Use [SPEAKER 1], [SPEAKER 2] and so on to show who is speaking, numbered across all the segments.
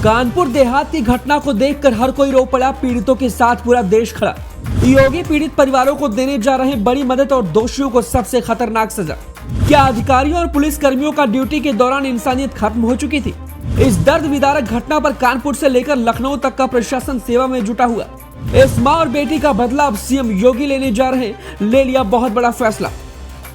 [SPEAKER 1] कानपुर देहात की घटना को देखकर हर कोई रो पड़ा। पीड़ितों के साथ पूरा देश खड़ा। योगी पीड़ित परिवारों को देने जा रहे बड़ी मदद और दोषियों को सबसे खतरनाक सजा। क्या अधिकारियों और पुलिस कर्मियों का ड्यूटी के दौरान इंसानियत खत्म हो चुकी थी? इस दर्द विदारक घटना पर कानपुर से लेकर लखनऊ तक का प्रशासन सेवा में जुटा हुआ। इस मां और बेटी का बदला अब सीएम योगी लेने जा रहे हैं। ले लिया बहुत बड़ा फैसला।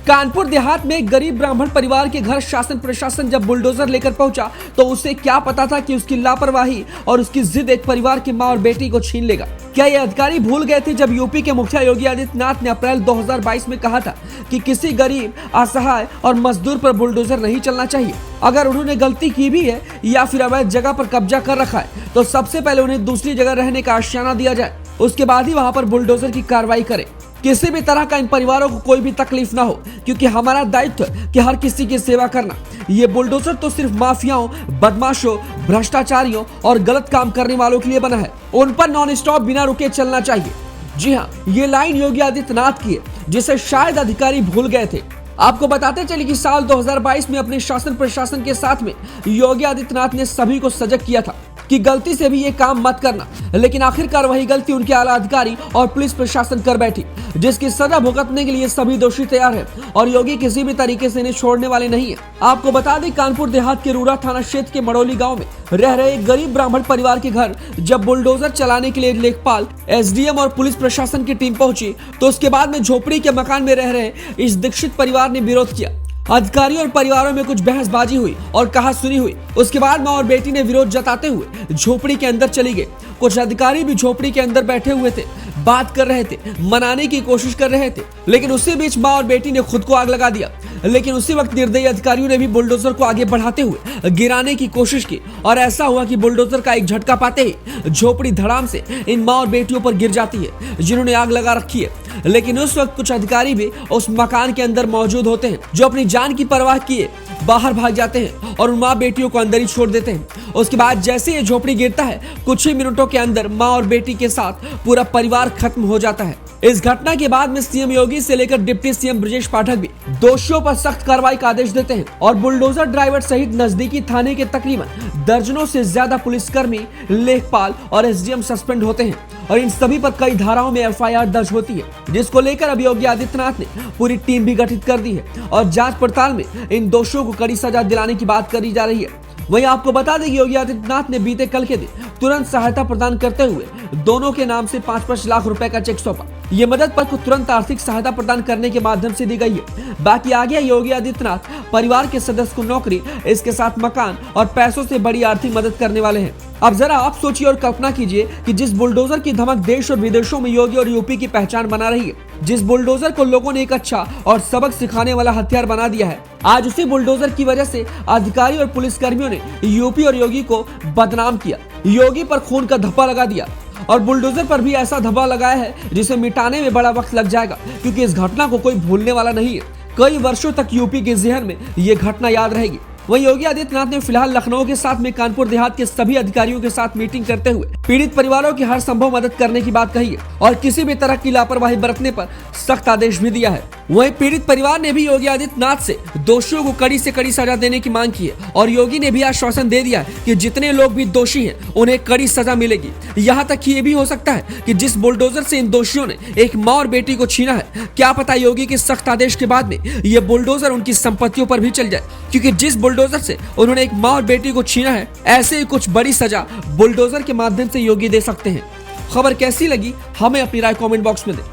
[SPEAKER 1] कानपुर देहात में एक गरीब ब्राह्मण परिवार के घर शासन प्रशासन जब बुलडोजर लेकर पहुंचा तो उसे क्या पता था कि उसकी लापरवाही और उसकी जिद एक परिवार की मां और बेटी को छीन लेगा। क्या ये अधिकारी भूल गए थे जब यूपी के मुखिया योगी आदित्यनाथ ने अप्रैल 2022 में कहा था कि किसी गरीब, असहाय और मजदूर पर बुलडोजर नहीं चलना चाहिए। अगर उन्होंने गलती की भी है या फिर अवैध जगह पर कब्जा कर रखा है तो सबसे पहले उन्हें दूसरी जगह रहने का आश्वासन दिया जाए, उसके बाद ही वहां पर बुलडोजर की कार्रवाई करें। किसी भी तरह का इन परिवारों को कोई भी तकलीफ ना हो, क्योंकि हमारा दायित्व है कि हर किसी की सेवा करना। ये बुलडोजर तो सिर्फ माफियाओं, बदमाशों, भ्रष्टाचारियों और गलत काम करने वालों के लिए बना है। उन पर नॉन स्टॉप बिना रुके चलना चाहिए। जी हाँ, ये लाइन योगी आदित्यनाथ की है, जिसे शायद अधिकारी भूल गए थे। आपको बताते चले कि साल 2022 में अपने शासन प्रशासन के साथ में योगी आदित्यनाथ ने सभी को सजग किया था कि गलती से भी ये काम मत करना, लेकिन आखिरकार वही गलती उनके आला अधिकारी और पुलिस प्रशासन कर बैठी, जिसकी सजा भुगतने के लिए सभी दोषी तैयार हैं और योगी किसी भी तरीके से इन्हें छोड़ने वाले नहीं है। आपको बता दें, कानपुर देहात के रूरा थाना क्षेत्र के मड़ोली गांव में रह रहे एक गरीब ब्राह्मण परिवार के घर जब बुलडोजर चलाने के लिए लेखपाल, एसडीएम और पुलिस प्रशासन की टीम पहुंची तो उसके बाद में झोपड़ी के मकान में रह रहे इस दीक्षित परिवार ने विरोध किया। अधिकारियों और परिवारों में कुछ बहसबाजी हुई और कहा सुनी हुई। उसके बाद मां और बेटी ने विरोध जताते हुए झोपड़ी के अंदर चली गई। कुछ अधिकारी भी झोपड़ी के अंदर बैठे हुए थे, बात कर रहे थे, मनाने की कोशिश कर रहे थे, लेकिन उसी बीच मां और बेटी ने खुद को आग लगा दिया। लेकिन उसी वक्त निर्दयी अधिकारियों ने भी बुलडोजर को आगे बढ़ाते हुए गिराने की कोशिश की और ऐसा हुआ कि बुलडोजर का एक झटका पाते ही झोपड़ी धड़ाम से इन मां और बेटियों पर गिर जाती है, जिन्होंने आग लगा रखी है। लेकिन उस वक्त कुछ अधिकारी भी उस मकान के अंदर मौजूद होते हैं, जो अपनी जान की परवाह किए बाहर भाग जाते हैं और उन माँ बेटियों को अंदर ही छोड़ देते हैं। उसके बाद जैसे ये झोपड़ी गिरता है, कुछ ही मिनटों के अंदर माँ और बेटी के साथ पूरा परिवार खत्म हो जाता है। इस घटना के बाद में सीएम योगी से लेकर डिप्टी सीएम ब्रजेश पाठक भी दोषियों पर सख्त कार्रवाई का आदेश देते हैं और बुलडोजर ड्राइवर सहित नजदीकी थाने के तकरीबन दर्जनों से ज्यादा पुलिसकर्मी, लेखपाल और एसडीएम सस्पेंड होते हैं और इन सभी पर कई धाराओं में एफआईआर दर्ज होती है, जिसको लेकर अब योगी आदित्यनाथ ने पूरी टीम भी गठित कर दी है और जांच पड़ताल में इन दोषियों को कड़ी सजा दिलाने की बात करी जा रही है। वहीं आपको बता दें कि योगी आदित्यनाथ ने बीते कल के दिन तुरंत सहायता प्रदान करते हुए दोनों के नाम से 5-5 लाख रुपए का चेक सौंपा। ये मदद पर को तुरंत आर्थिक सहायता प्रदान करने के माध्यम से दी गई है। बाकी आगे योगी आदित्यनाथ परिवार के सदस्य को नौकरी, इसके साथ मकान और पैसों से बड़ी आर्थिक मदद करने वाले हैं। अब जरा आप सोचिए और कल्पना कीजिए कि जिस बुलडोजर की धमक देश और विदेशों में योगी और यूपी की पहचान बना रही है, जिस बुलडोजर को लोगों ने एक अच्छा और सबक सिखाने वाला हथियार बना दिया है, आज उसी बुलडोजर की वजह से अधिकारी और पुलिस कर्मियों ने यूपी और योगी को बदनाम किया, योगी पर खून का धब्बा लगा दिया और बुलडोजर पर भी ऐसा धब्बा लगाया है जिसे मिटाने में बड़ा वक्त लग जाएगा, क्योंकि इस घटना को कोई भूलने वाला नहीं है। कई वर्षों तक यूपी के जहन में ये घटना याद रहेगी। वहीं योगी आदित्यनाथ ने फिलहाल लखनऊ के साथ में कानपुर देहात के सभी अधिकारियों के साथ मीटिंग करते हुए पीड़ित परिवारों की हर संभव मदद करने की बात कही है और किसी भी तरह की लापरवाही बरतने पर सख्त आदेश भी दिया है। वहीं पीड़ित परिवार ने भी योगी आदित्यनाथ से दोषियों को कड़ी से कड़ी सजा देने की मांग की है और योगी ने भी आश्वासन दे दिया है कि जितने लोग भी दोषी हैं उन्हें कड़ी सजा मिलेगी। यहाँ तक कि ये भी हो सकता है कि जिस बुलडोजर से इन दोषियों ने एक माँ और बेटी को छीना है, क्या पता योगी के सख्त आदेश के बाद में ये बुलडोजर उनकी संपत्तियों पर भी चल जाए, क्योंकि जिस बुलडोजर से उन्होंने एक माँ और बेटी को छीना है, ऐसे ही कुछ बड़ी सजा बुलडोजर के माध्यम से योगी दे सकते हैं। खबर कैसी लगी हमें अपनी राय कमेंट बॉक्स में दें।